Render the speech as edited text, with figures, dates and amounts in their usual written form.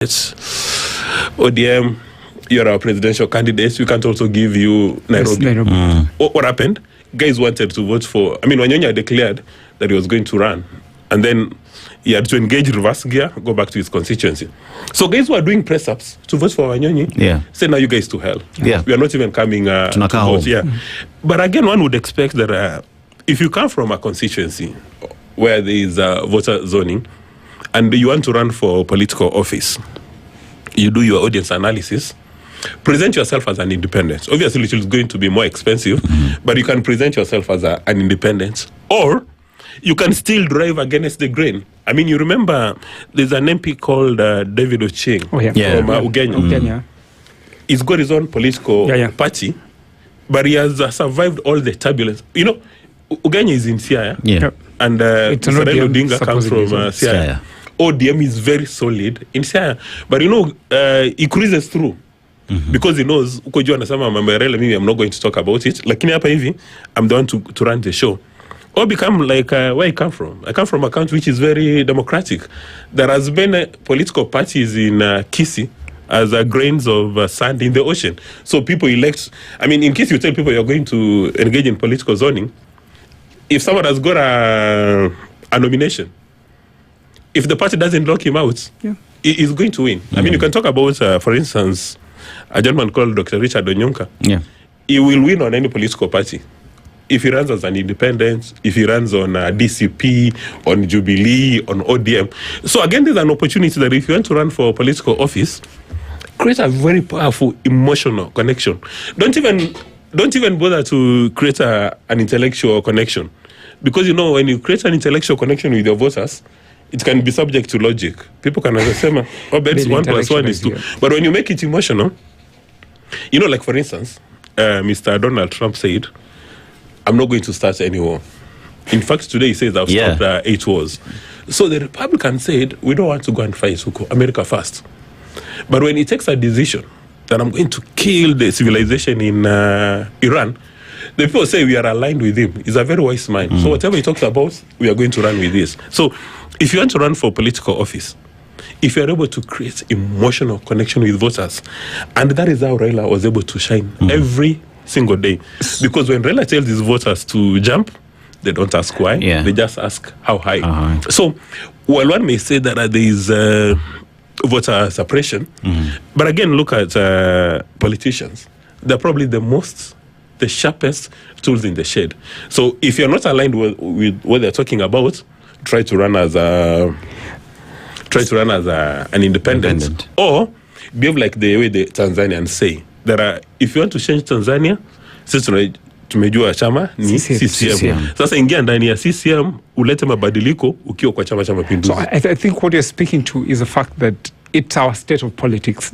It's ODM, you're our presidential candidates. We can't also give you Nairobi. What happened? Guys wanted to vote for, Wanyonyi declared that he was going to run. And then he had to engage reverse gear, go back to his constituency. So guys who are doing press-ups to vote for Wanyonyi, say now you guys to hell. We are not even coming to vote. But again, one would expect that if you come from a constituency where there is voter zoning, and you want to run for political office, you do your audience analysis, present yourself as an independent. Obviously, it is going to be more expensive, but you can present yourself as an independent. Or you can still drive against the grain. You remember there's an MP called David Ocheng from Ugenya. He's got his own political party, but he has survived all the turbulence. Ugenya is in Siaya, and Israel Odinga comes from Siaya. ODM is very solid in Siaya, but he cruises through because he knows I'm not going to talk about it. Lakini hapa hivi, I'm the one to run the show. Or become like where I come from. I come from a country which is very democratic. There has been political parties in Kisii as grains of sand in the ocean. So people elect. In Kisii, you tell people you're going to engage in political zoning. If someone has got a nomination, if the party doesn't lock him out, he is going to win. You can talk about, for instance, a gentleman called Dr. Richard Onyonka. He will win on any political party. If he runs as an independent, if he runs on DCP, on Jubilee, on ODM. So again, there's an opportunity that if you want to run for political office, create a very powerful emotional connection. Don't even bother to create an intellectual connection. Because when you create an intellectual connection with your voters, it can be subject to logic. People can understand, bet 1 + 1 is 2. But when you make it emotional, like for instance, Mr. Donald Trump said, I'm not going to start any war. In fact, today he says I've stopped 8 wars. So the Republicans said, we don't want to go and fight America first. But when he takes a decision that I'm going to kill the civilization in Iran, the people say we are aligned with him. He's a very wise man. So whatever he talks about, we are going to run with this. So if you want to run for political office, if you are able to create emotional connection with voters, and that is how Raila was able to shine every single day. Because when Raila tells his voters to jump, they don't ask why. They just ask how high. So while one may say that there is voter suppression, but again, look at politicians. They're probably the sharpest tools in the shed. So if you're not aligned with what they're talking about, try to run as an independent. Or behave like the way the Tanzanians say. If you want to change Tanzania, tumejua chama ni CCM. Sasa ingia ndani ya CCM ulete mabadiliko ukiwa kwa chama cha Mapinduzi. So I think what you're speaking to is the fact that it's our state of politics.